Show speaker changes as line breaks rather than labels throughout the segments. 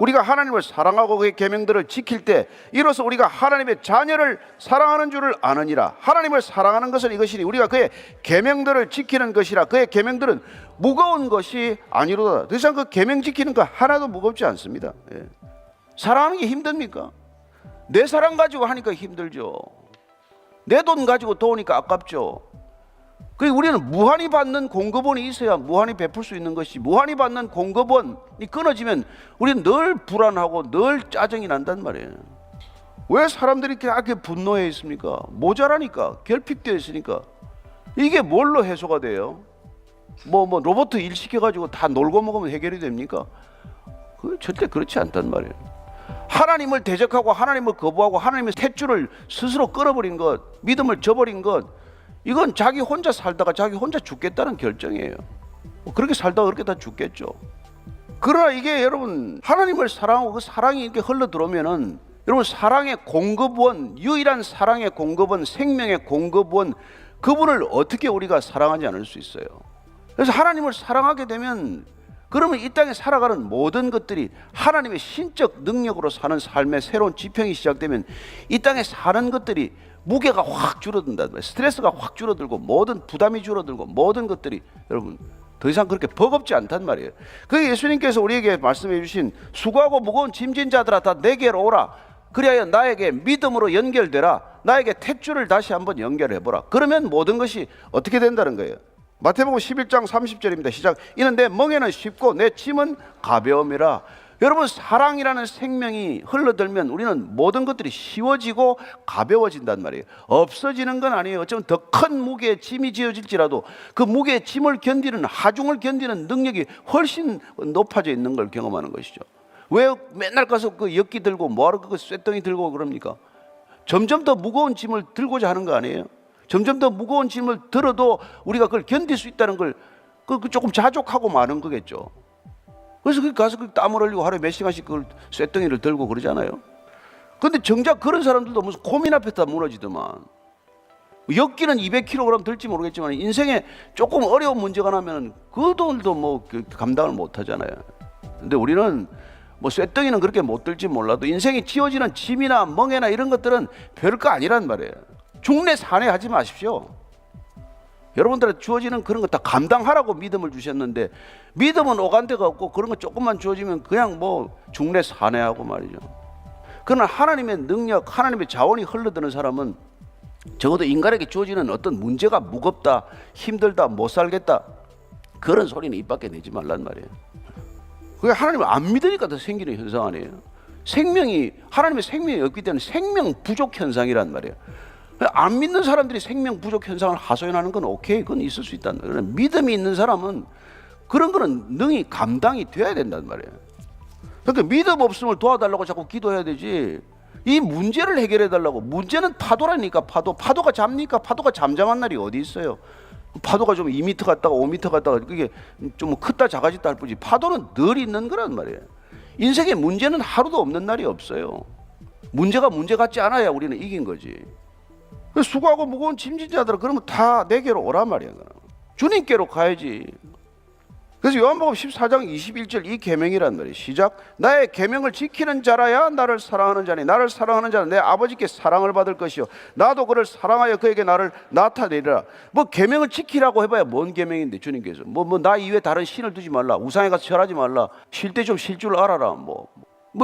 우리가 하나님을 사랑하고 그의 계명들을 지킬 때 이로써 우리가 하나님의 자녀를 사랑하는 줄을 아느니라. 하나님을 사랑하는 것은 이것이니 우리가 그의 계명들을 지키는 것이라. 그의 계명들은 무거운 것이 아니로다. 더 이상 그 계명 지키는 거 하나도 무겁지 않습니다. 예. 사랑하는 게 힘듭니까? 내 사랑 가지고 하니까 힘들죠. 내 돈 가지고 도우니까 아깝죠. 그리고 우리는 무한히 받는 공급원이 있어야 무한히 베풀 수 있는 것이, 무한히 받는 공급원이 끊어지면 우리는 늘 불안하고 늘 짜증이 난단 말이에요. 왜 사람들이 그렇게 분노해 있습니까? 모자라니까, 결핍되어 있으니까. 이게 뭘로 해소가 돼요? 뭐 로봇 일 시켜가지고 다 놀고 먹으면 해결이 됩니까? 그게 절대 그렇지 않단 말이에요. 하나님을 대적하고 하나님을 거부하고 하나님의 탯줄을 스스로 끊어버린 것, 믿음을 저버린 것, 이건 자기 혼자 살다가 자기 혼자 죽겠다는 결정이에요. 그렇게 살다가 그렇게 다 죽겠죠. 그러나 이게 여러분 하나님을 사랑하고 그 사랑이 이렇게 흘러들어오면은 여러분 사랑의 공급원, 유일한 사랑의 공급원, 생명의 공급원, 그분을 어떻게 우리가 사랑하지 않을 수 있어요? 그래서 하나님을 사랑하게 되면 그러면 이 땅에 살아가는 모든 것들이 하나님의 신적 능력으로 사는 삶의 새로운 지평이 시작되면 이 땅에 사는 것들이 무게가 확 줄어든다. 스트레스가 확 줄어들고 모든 부담이 줄어들고 모든 것들이 여러분 더 이상 그렇게 버겁지 않단 말이에요. 그 예수님께서 우리에게 말씀해 주신 수고하고 무거운 짐진 자들아 다 내게로 오라. 그리하여 나에게 믿음으로 연결되라. 나에게 탯줄을 다시 한번 연결해보라. 그러면 모든 것이 어떻게 된다는 거예요? 마태복음 11장 30절입니다. 시작. 이는 내 멍에는 쉽고 내 짐은 가벼움이라. 여러분 사랑이라는 생명이 흘러들면 우리는 모든 것들이 쉬워지고 가벼워진단 말이에요. 없어지는 건 아니에요. 어쩌면 더 큰 무게의 짐이 지어질지라도 그 무게의 짐을 견디는, 하중을 견디는 능력이 훨씬 높아져 있는 걸 경험하는 것이죠. 왜 맨날 가서 그 엿기 들고 뭐하러 그 쇳덩이 들고 그럽니까? 점점 더 무거운 짐을 들고자 하는 거 아니에요? 점점 더 무거운 짐을 들어도 우리가 그걸 견딜 수 있다는 걸 조금 자족하고 마는 거겠죠. 그래서 가서 땀을 흘리고 하루에 몇 시간씩 그걸 쇳덩이를 들고 그러잖아요. 그런데 정작 그런 사람들도 무슨 고민 앞에 다 무너지더만. 엿기는 200kg 들지 모르겠지만 인생에 조금 어려운 문제가 나면 그들도 뭐 감당을 못 하잖아요. 근데 우리는 뭐 쇳덩이는 그렇게 못 들지 몰라도 인생이 지어지는 짐이나 멍에나 이런 것들은 별거 아니란 말이에요. 중내 산해하지 마십시오. 여러분들한테 주어지는 그런 거 다 감당하라고 믿음을 주셨는데 믿음은 오간데가 없고 그런 거 조금만 주어지면 그냥 뭐 중내 산해하고 말이죠. 그러나 하나님의 능력, 하나님의 자원이 흘러드는 사람은 적어도 인간에게 주어지는 어떤 문제가 무겁다, 힘들다, 못 살겠다 그런 소리는 입 밖에 내지 말란 말이에요. 그게 하나님을 안 믿으니까 더 생기는 현상 아니에요. 생명이, 하나님의 생명이 없기 때문에 생명 부족 현상이란 말이에요. 안 믿는 사람들이 생명 부족 현상을 하소연하는 건 오케이, 그건 있을 수 있다는 거예요. 믿음이 있는 사람은 그런 거는 능히 감당이 돼야 된단 말이에요. 그러니까 믿음 없음을 도와달라고 자꾸 기도해야 되지, 이 문제를 해결해 달라고. 문제는 파도라니까. 파도가 잡니까? 파도가 잠잠한 날이 어디 있어요? 파도가 좀 2m 갔다가 5m 갔다가 그게 좀 크다 작아졌다 할 뿐이지 파도는 늘 있는 거란 말이에요. 인생의 문제는 하루도 없는 날이 없어요. 문제가 문제 같지 않아야 우리는 이긴 거지. 수고하고 무거운 짐진 자들아 그러면 다 내게로 오란 말이야. 주님께로 가야지. 그래서 요한복음 14장 21절 이 계명이란 말이에요. 시작. 나의 계명을 지키는 자라야 나를 사랑하는 자니 나를 사랑하는 자는 내 아버지께 사랑을 받을 것이요 나도 그를 사랑하여 그에게 나를 나타내리라. 뭐 계명을 지키라고 해봐야 뭔 계명인데 주님께서 뭐 나 이외에 다른 신을 두지 말라, 우상에 가서 절하지 말라, 쉴 때 좀 쉴 줄 알아라, 뭐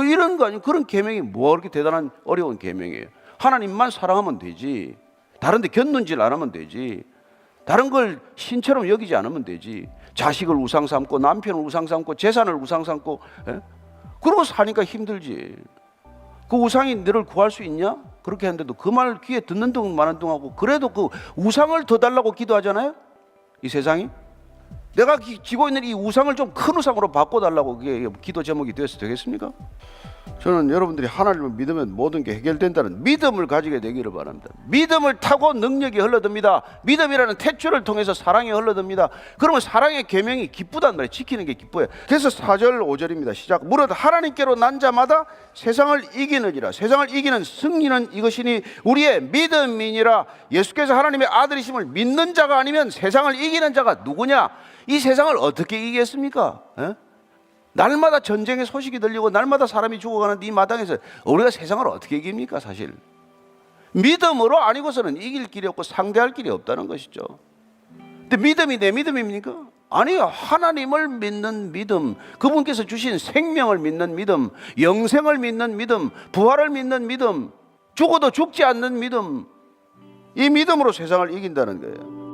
이런 거 아니에요. 그런 계명이 뭐 그렇게 대단한 어려운 계명이에요. 하나님만 사랑하면 되지, 다른 데 견눈질 안 하면 되지, 다른 걸 신처럼 여기지 않으면 되지. 자식을 우상 삼고 남편을 우상 삼고 재산을 우상 삼고, 예? 그러고 사니까 힘들지. 그 우상이 너를 구할 수 있냐? 그렇게 하는데도 그 말 귀에 듣는 둥 마는 둥 하고 그래도 그 우상을 더 달라고 기도하잖아요. 이 세상이 내가 지고 있는 이 우상을 좀 큰 우상으로 바꿔달라고 그게 기도 제목이 되어서 되겠습니까? 저는 여러분들이 하나님을 믿으면 모든 게 해결된다는 믿음을 가지게 되기를 바랍니다. 믿음을 타고 능력이 흘러듭니다. 믿음이라는 탯줄을 통해서 사랑이 흘러듭니다. 그러면 사랑의 계명이 기쁘단 말이에요. 지키는 게 기뻐요. 그래서 4절 5절입니다. 시작. 무릇 하나님께로 난 자마다 세상을 이기느니라. 세상을 이기는 승리는 이것이니 우리의 믿음이니라. 예수께서 하나님의 아들이심을 믿는 자가 아니면 세상을 이기는 자가 누구냐? 이 세상을 어떻게 이기겠습니까? 날마다 전쟁의 소식이 들리고 날마다 사람이 죽어가는 이 마당에서 우리가 세상을 어떻게 이깁니까? 사실 믿음으로 아니고서는 이길 길이 없고 상대할 길이 없다는 것이죠. 근데 믿음이 내 믿음입니까? 아니요. 하나님을 믿는 믿음, 그분께서 주신 생명을 믿는 믿음, 영생을 믿는 믿음, 부활을 믿는 믿음, 죽어도 죽지 않는 믿음, 이 믿음으로 세상을 이긴다는 거예요.